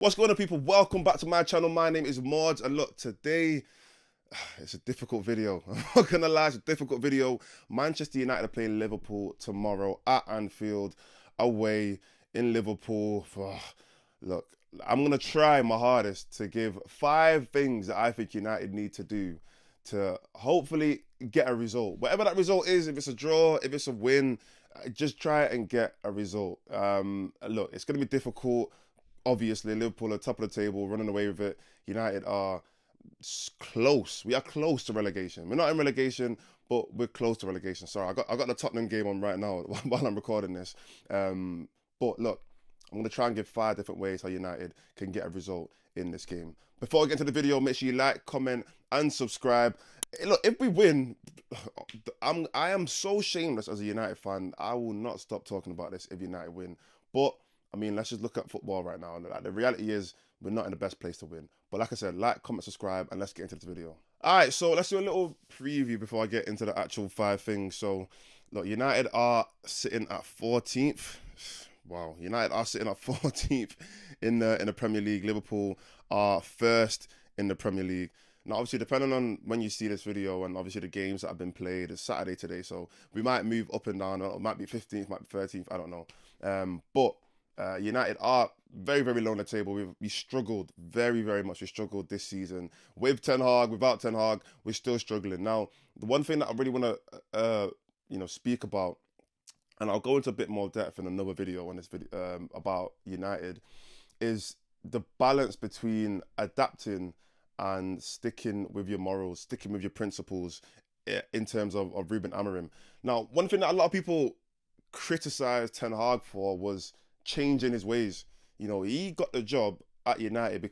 What's going on, people? Welcome back to my channel. My name is Mordzs, and look, today it's a difficult video. I'm not gonna lie, it's a difficult video. Manchester United are playing Liverpool tomorrow at Anfield, away in Liverpool. Look, I'm gonna try my hardest to give 5 things that I think United need to do to hopefully get a result. Whatever that result is, if it's a draw, if it's a win, just try and get a result. Look, it's gonna be difficult. Obviously, Liverpool are top of the table, running away with it. United are close. We are close to relegation. We're not in relegation, but we're close to relegation. Sorry, I got the Tottenham game on right now while I'm recording this. But look, I'm going to try and give 5 different ways how United can get a result in this game. Before I get into the video, make sure you like, comment, and subscribe. Look, if we win, I am so shameless as a United fan. I will not stop talking about this if United win. But I mean, let's just look at football right now. Like, the reality is we're not in the best place to win. But like I said, like, comment, subscribe, and let's get into this video. All right, so let's do a little preview before I get into the actual 5 things. So, look, United are sitting at 14th. Wow, United are sitting at 14th in the Premier League. Liverpool are first in the Premier League. Now, obviously, depending on when you see this video and obviously the games that have been played, it's Saturday today, so we might move up and down. It might be 15th, might be 13th, I don't know. But United are very, very low on the table. We struggled very, very much. We struggled this season with Ten Hag, without Ten Hag. We're still struggling. Now, the one thing that I really want to, speak about, and I'll go into a bit more depth in another video on this video about United, is the balance between adapting and sticking with your morals, sticking with your principles in terms of Ruben Amorim. Now, one thing that a lot of people criticized Ten Hag for was changing his ways. You know, he got the job at United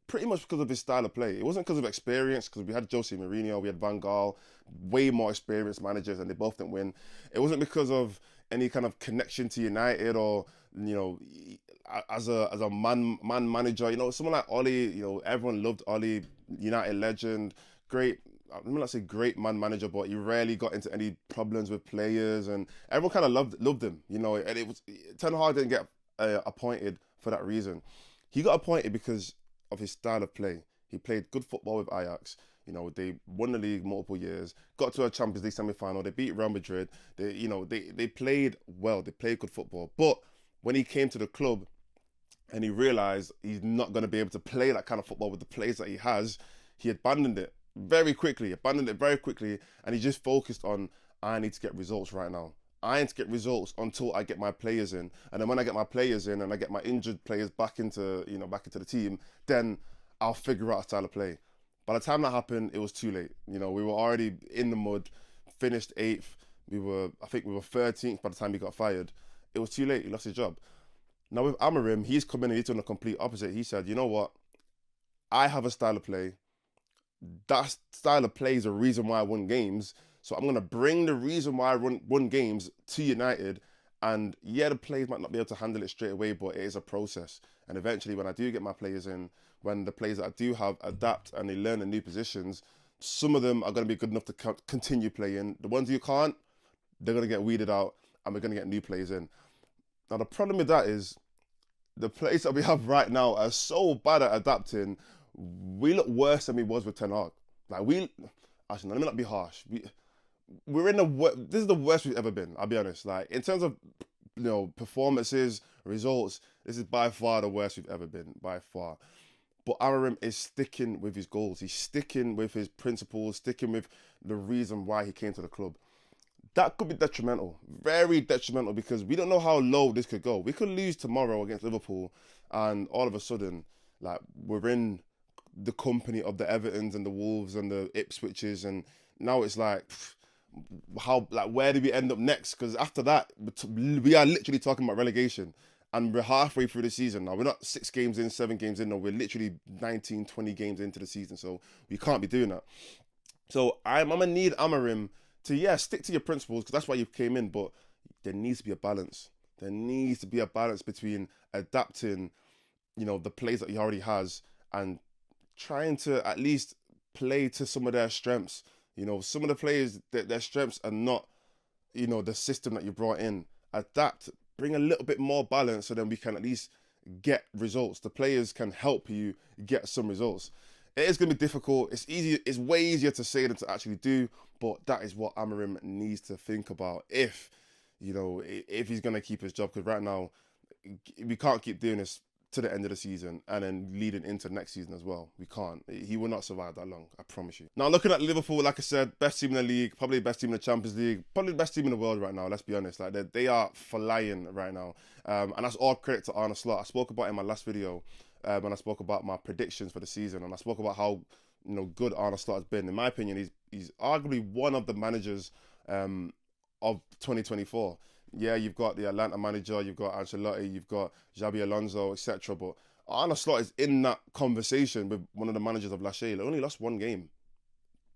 pretty much because of his style of play. It wasn't because of experience, because we had Jose Mourinho, we had Van Gaal, way more experienced managers, and they both didn't win. It wasn't because of any kind of connection to United or, you know, as a man manager. You know, someone like Oli, you know, everyone loved Oli, United legend, great. I mean, not say great man manager, but he rarely got into any problems with players, and everyone kind of loved him, you know. And it was Ten Hag didn't get appointed for that reason. He got appointed because of his style of play. He played good football with Ajax. You know, they won the league multiple years, got to a Champions League semi-final. They beat Real Madrid. They played well. They played good football. But when he came to the club and he realized he's not going to be able to play that kind of football with the players that he has, he abandoned it very quickly, and he just focused on, I need to get results right now. I need to get results until I get my players in, and then when I get my players in and I get my injured players back into the team, then I'll figure out a style of play. By the time that happened, it was too late. You know, we were already in the mud, finished 8th. I think we were 13th by the time he got fired. It was too late. He lost his job. Now with Amorim, he's come in and he's done the complete opposite. He said, you know what? I have a style of play. That style of play is the reason why I won games. So I'm going to bring the reason why I won games to United. And yeah, the players might not be able to handle it straight away, but it is a process. And eventually, when I do get my players in, when the players that I do have adapt and they learn the new positions, some of them are going to be good enough to continue playing. The ones who can't, they're going to get weeded out and we're going to get new players in. Now, the problem with that is the players that we have right now are so bad at adapting. We look worse than we was with Ten Hag. Actually, let me not be harsh. We're in this is the worst we've ever been. I'll be honest. Like, in terms of, you know, performances, results, this is by far the worst we've ever been, by far. But Amorim is sticking with his goals. He's sticking with his principles, sticking with the reason why he came to the club. That could be detrimental, very detrimental, because we don't know how low this could go. We could lose tomorrow against Liverpool, and all of a sudden, like, we're in the company of the Evertons and the Wolves and the Ipswiches, and now it's like, where do we end up next? Because after that, we are literally talking about relegation, and we're halfway through the season now. We're not 6 games in, 7 games in. No, we're literally 19, 20 games into the season, so we can't be doing that. So I'm gonna need Amorim to, stick to your principles, because that's why you came in, but there needs to be a balance. There needs to be a balance between adapting, you know, the plays that he already has and trying to at least play to some of their strengths. You know, some of the players, their strengths are not, you know, the system that you brought in. Adapt, bring a little bit more balance, so then we can at least get results. The players can help you get some results. It is going to be difficult. It's easy. It's way easier to say than to actually do. But that is what Amorim needs to think about if, you know, if he's going to keep his job. Because right now, we can't keep doing this to the end of the season and then leading into next season as well. We can't. He will not survive that long, I promise you. Now, looking at Liverpool, like I said, best team in the league, probably the best team in the Champions League, probably the best team in the world right now, let's be honest. Like, they are flying right now. And that's all credit to Arne Slot. I spoke about it in my last video when I spoke about my predictions for the season, and I spoke about how, you know, good Arne Slot has been. In my opinion, he's arguably one of the managers of 2024. Yeah, you've got the Atlanta manager, you've got Ancelotti, you've got Xabi Alonso, etc. But Arne Slot is in that conversation with one of the managers of Lachey. He only lost one game.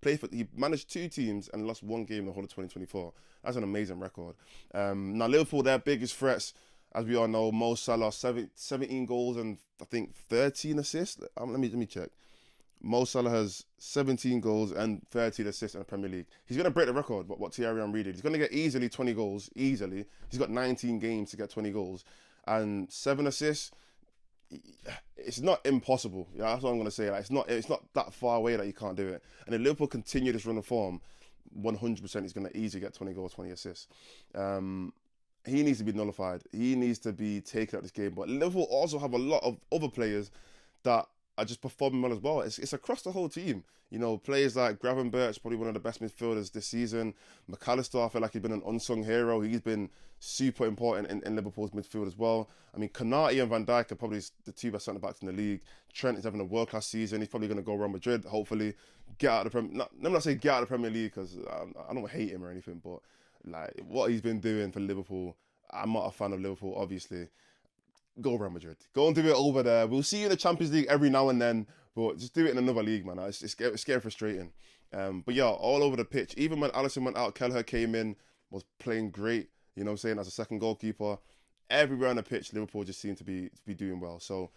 He managed 2 teams and lost 1 game the whole of 2024. That's an amazing record. Now, Liverpool, their biggest threats, as we all know, Mo Salah, 17 goals and I think 13 assists. Let me check. Mo Salah has 17 goals and 13 assists in the Premier League. He's going to break the record, what Thierry Henry did. He's going to get easily 20 goals, easily. He's got 19 games to get 20 goals. And 7 assists, it's not impossible. Yeah, that's what I'm going to say. Like, it's not that far away that you can't do it. And if Liverpool continue this run of form, 100% he's going to easily get 20 goals, 20 assists. He needs to be nullified. He needs to be taken out of this game. But Liverpool also have a lot of other players that are just performing well as well. It's across the whole team. You know, players like Gravenberch, probably one of the best midfielders this season. McAllister, I feel like he's been an unsung hero. He's been super important in Liverpool's midfield as well. I mean, Konate and Van Dijk are probably the 2 best centre-backs in the league. Trent is having a world-class season. He's probably going to go Real Madrid, hopefully. Get out of the Premier... Let me not say get out of the Premier League, because I don't hate him or anything, but like what he's been doing for Liverpool, I'm not a fan of Liverpool, obviously. Go Real Madrid. Go and do it over there. We'll see you in the Champions League every now and then, but just do it in another league, man. It's getting frustrating. But yeah, all over the pitch. Even when Alisson went out, Kelleher came in, was playing great, you know what I'm saying, as a second goalkeeper. Everywhere on the pitch, Liverpool just seemed to be doing well. So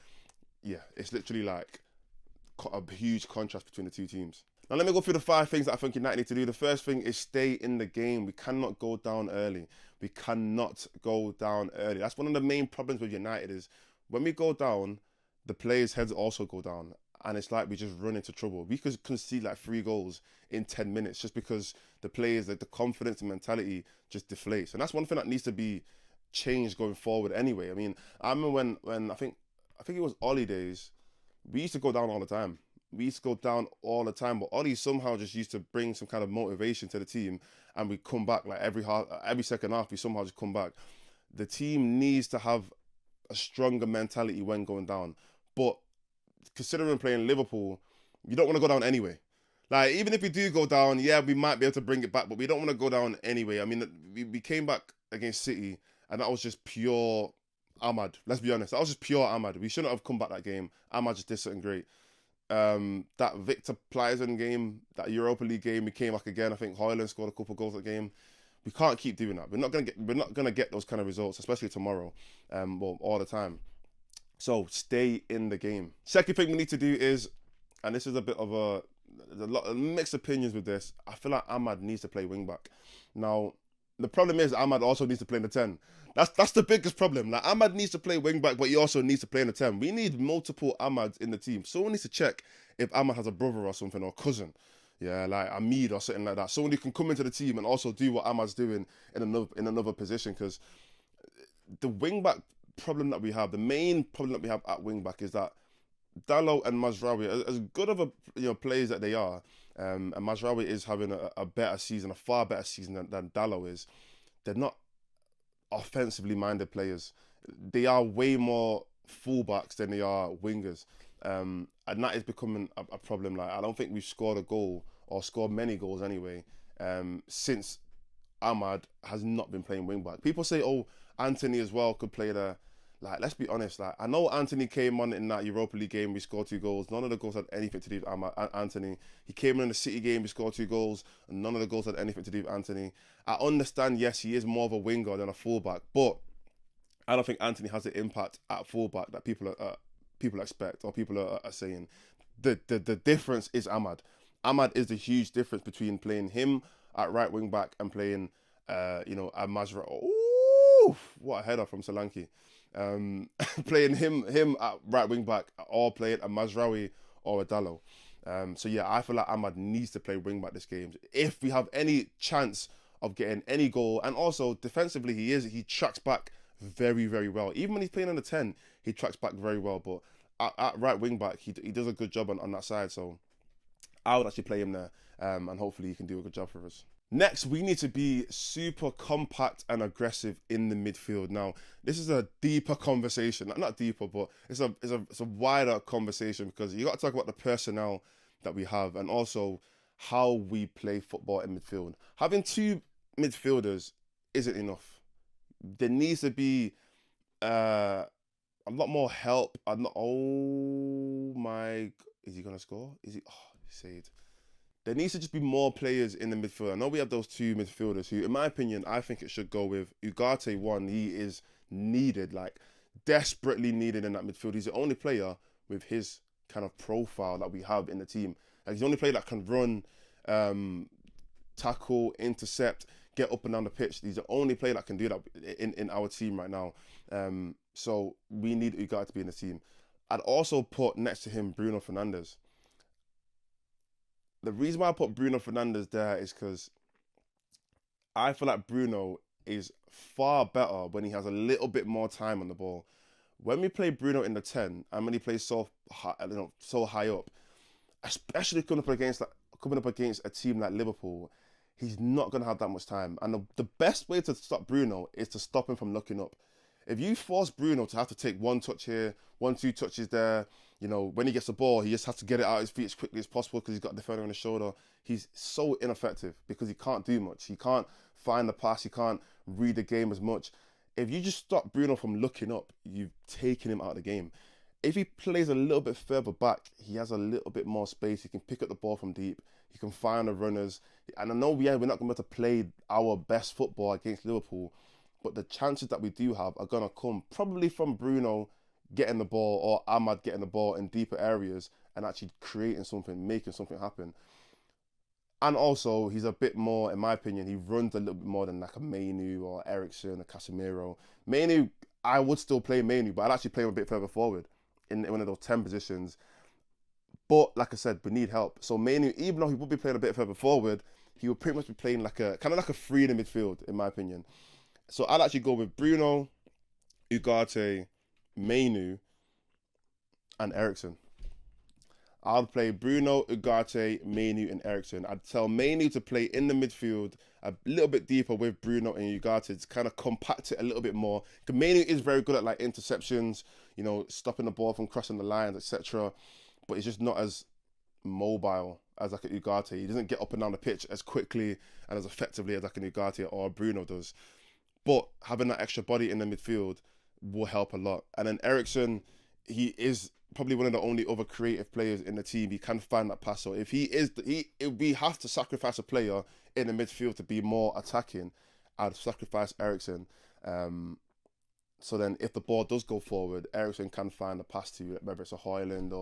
yeah, it's literally like a huge contrast between the 2 teams. Now let me go through the 5 things that I think United need to do. The first thing is stay in the game. We cannot go down early. We cannot go down early. That's one of the main problems with United is when we go down, the players' heads also go down. And it's like we just run into trouble. We could concede like 3 goals in 10 minutes just because the players, like the confidence and mentality just deflates. And that's one thing that needs to be changed going forward anyway. I mean, I remember when I think it was Ollie days, we used to go down all the time. We used to go down all the time, but Ollie somehow just used to bring some kind of motivation to the team, and we come back like every second half. We somehow just come back. The team needs to have a stronger mentality when going down. But considering playing Liverpool, you don't want to go down anyway. Like even if we do go down, yeah, we might be able to bring it back, but we don't want to go down anyway. I mean, we came back against City, and that was just pure Ahmad. Let's be honest, that was just pure Ahmad. We shouldn't have come back that game. Ahmad just did something great. That Victor Pleasant game, that Europa League game, we came back again. I think Højlund scored a couple of goals that game. We can't keep doing that. We're not gonna get those kind of results, especially tomorrow, well, all the time. So stay in the game. Second thing we need to do is, and this is a bit of there's a lot of mixed opinions with this. I feel like Ahmad needs to play wing back. Now, the problem is Ahmad also needs to play in the 10. That's the biggest problem. Like Ahmad needs to play wing back, but he also needs to play in the 10. We need multiple Ahmads in the team. Someone needs to check if Ahmad has a brother or something, or cousin. Yeah, like Amid or something like that. Someone who can come into the team and also do what Ahmad's doing in another position. Because the wing back problem that we have, the main problem that we have at wing back is that Dalot and Mazraoui, as good of players that they are, and Mazraoui is having a better season, a far better season than Dalot is. They're not offensively minded players. They are way more fullbacks than they are wingers, and that is becoming a problem. Like I don't think we've scored a goal or scored many goals anyway since Ahmad has not been playing wing back. People say, oh, Anthony as well could play there. Like, let's be honest. Like, I know Anthony came on in that Europa League game. We scored 2 goals. None of the goals had anything to do with Anthony. He came in the City game. We scored 2 goals, and none of the goals had anything to do with Anthony. I understand. Yes, he is more of a winger than a fullback, but I don't think Anthony has the impact at fullback that people expect or people are saying. The difference is Ahmad. Ahmad is the huge difference between playing him at right wing back and playing, a Mazra. Ooh, what a header from Solanke. playing him at right wing back, or playing a Mazraoui or a Dalot. So yeah, I feel like Ahmad needs to play wing back this game if we have any chance of getting any goal. And also defensively, he tracks back very, very well. Even when he's playing on the 10, he tracks back very well. But at right wing back, he does a good job on that side. So I would actually play him there, and hopefully he can do a good job for us. Next, we need to be super compact and aggressive in the midfield. Now, this is a deeper conversation. Not deeper, but it's a wider conversation, because you got to talk about the personnel that we have and also how we play football in midfield. Having two midfielders isn't enough. There needs to be a lot more help. Oh my! Is he gonna score? Is he? Oh, he saved. There needs to just be more players in the midfield. I know we have those two midfielders who, in my opinion, I think it should go with Ugarte. One, he is needed, like desperately needed in that midfield. He's the only player with his kind of profile that we have in the team. Like, he's the only player that can run, tackle, intercept, get up and down the pitch. He's the only player that can do that in our team right now. So we need Ugarte to be in the team. I'd also put next to him Bruno Fernandes. The reason why I put Bruno Fernandes there is because I feel like Bruno is far better when he has a little bit more time on the ball. When we play Bruno in the 10, and when he plays so high up, especially coming up against a team like Liverpool, he's not going to have that much time. And the best way to stop Bruno is to stop him from looking up. If you force Bruno to have to take one touch here, 1-2 touches there, when he gets the ball, he just has to get it out of his feet as quickly as possible because he's got a defender on his shoulder. He's so ineffective because he can't do much. He can't find the pass. He can't read the game as much. If you just stop Bruno from looking up, you've taken him out of the game. If he plays a little bit further back, he has a little bit more space. He can pick up the ball from deep. He can find the runners. And I know we're not going to play our best football against Liverpool, but the chances that we do have are going to come probably from Bruno getting the ball or Ahmad getting the ball in deeper areas and actually creating something, making something happen. And also, he's a bit more, in my opinion, he runs a little bit more than like a Mainu or Eriksen or Casemiro. Mainu, I would still play Mainu, but I'd actually play him a bit further forward in one of those 10 positions. But like I said, we need help. So Mainu, even though he would be playing a bit further forward, he would pretty much be playing like a free in the midfield, in my opinion. So I'd actually go with Bruno, Ugarte, Mainu, and Eriksen. I'll play Bruno, Ugarte, Mainu, and Eriksen. I'd tell Mainu to play in the midfield a little bit deeper with Bruno and Ugarte to kind of compact it a little bit more. Because Mainu is very good at like interceptions, stopping the ball from crossing the lines, etc. But he's just not as mobile as like an Ugarte. He doesn't get up and down the pitch as quickly and as effectively as like an Ugarte or Bruno does. But having that extra body in the midfield will help a lot. And then Eriksen, he is probably one of the only other creative players in the team. He can find that pass. So if we have to sacrifice a player in the midfield to be more attacking, I'd sacrifice Eriksen. So then if the ball does go forward, Eriksen can find the pass to, whether it's a Højlund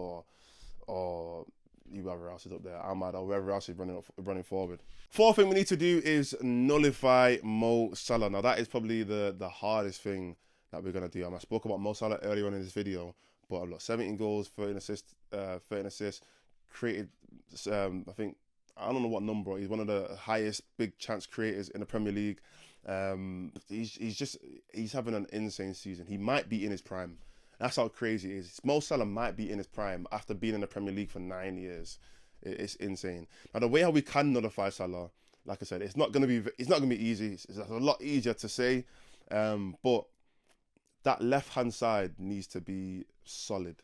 or whoever else is up there, Ahmad or whoever else is running forward. Fourth thing we need to do is nullify Mo Salah. Now that is probably the hardest thing that we're going to do. I spoke about Mo Salah earlier on in this video, but I've got 17 goals, 13 assists, created, I think, I don't know what number, he's one of the highest big chance creators in the Premier League. He's having an insane season. He might be in his prime. That's how crazy it is. Mo Salah might be in his prime after being in the Premier League for 9 years. It's insane. Now the way how we can nullify Salah, like I said, it's not gonna be easy. It's a lot easier to say, but that left hand side needs to be solid.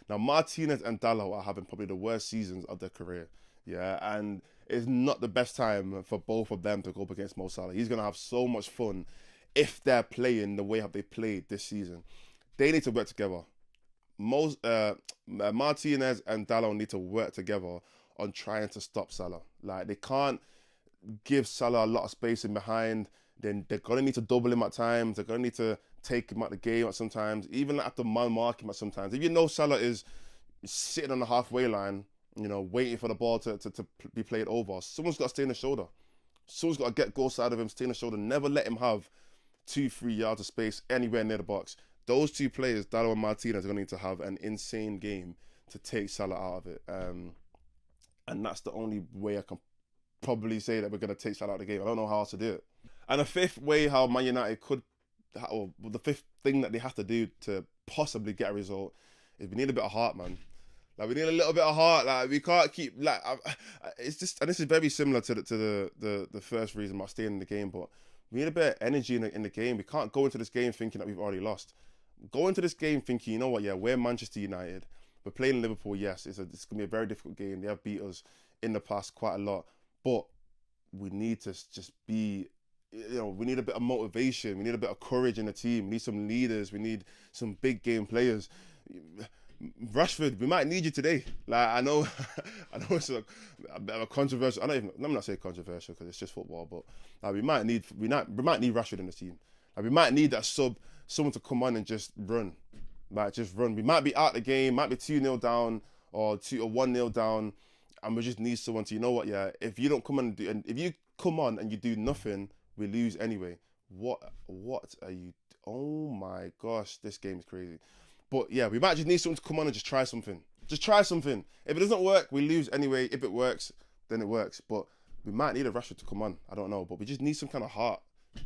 Now Martinez and Dalot are having probably the worst seasons of their career. Yeah, and it's not the best time for both of them to go up against Mo Salah. He's gonna have so much fun if they're playing the way how they played this season. They need to work together. Martinez and Dalot need to work together on trying to stop Salah. Like, they can't give Salah a lot of space in behind. Then they're going to need to double him at times. They're going to need to take him out the game at sometimes. Even have to man-mark him at sometimes. If you know Salah is sitting on the halfway line, waiting for the ball to be played over, someone's got to stay in the shoulder. Someone's got to get goal side of him, stay in the shoulder. Never let him have 2-3 yards of space anywhere near the box. Those two players, Dalot and Martinez, are going to need to have an insane game to take Salah out of it. And that's the only way I can probably say that we're going to take Salah out of the game. I don't know how else to do it. And a fifth way how Man United could, or the fifth thing that they have to do to possibly get a result is we need a bit of heart, man. Like, we need a little bit of heart. Like, we can't keep, like, it's just, and this is very similar to the first reason about staying in the game, but we need a bit of energy in the game. We can't go into this game thinking that we've already lost. Go into this game thinking, you know what, yeah, we're Manchester United. We're playing Liverpool, yes. It's going to be a very difficult game. They have beat us in the past quite a lot. But we need to just be, we need a bit of motivation. We need a bit of courage in the team. We need some leaders. We need some big game players. Rashford, we might need you today. Like, I know it's a bit of a controversial. I'm not saying controversial because it's just football, but like, we might need Rashford in the team. Like, we might need that someone to come on and just run. Like, just run. We might be out the game, might be 2-0 down or 1-0 down, and we just need someone to, you know what, yeah, if you don't come on and if you come on and you do nothing, we lose anyway. What are you? Oh my gosh, this game is crazy. But yeah, we might just need someone to come on and just try something. Just try something. If it doesn't work, we lose anyway. If it works, then it works. But we might need a Rashford to come on. I don't know. But we just need some kind of heart.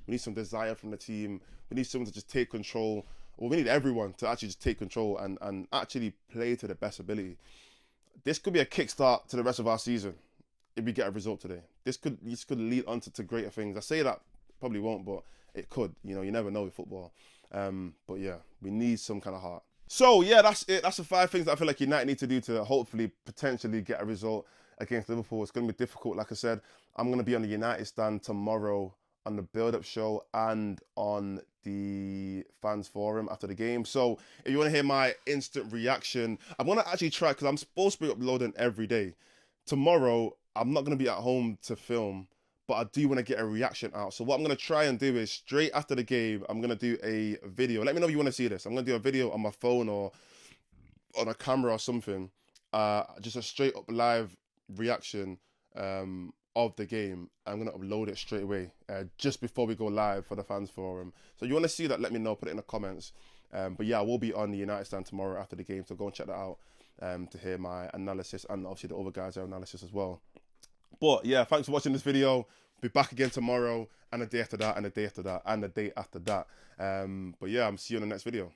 We need some desire from the team. We need someone to just take control. Well, we need everyone to actually just take control and actually play to the best ability. This could be a kickstart to the rest of our season if we get a result today. This could lead on to greater things. I say that probably won't, but it could. You know, you never know with football. But yeah, we need some kind of heart. So yeah, that's it. That's the 5 things that I feel like United need to do to hopefully potentially get a result against Liverpool. It's going to be difficult. Like I said, I'm going to be on the United stand tomorrow on the build-up show and on the fans forum after the game. So if you want to hear my instant reaction, I'm going to actually try, because I'm supposed to be uploading every day. Tomorrow, I'm not going to be at home to film, but I do want to get a reaction out. So what I'm going to try and do is straight after the game, I'm going to do a video. Let me know if you want to see this. I'm going to do a video on my phone or on a camera or something. Just a straight up live reaction of the game. I'm going to upload it straight away just before we go live for the fans forum. So you want to see that, let me know, put it in the comments. But yeah, I will be on the United stand tomorrow after the game, so go and check that out to hear my analysis and obviously the other guys' analysis as well. But yeah, thanks for watching this video. Be back again tomorrow and the day after that and the day after that and the day after that. But yeah, I'm see you in the next video.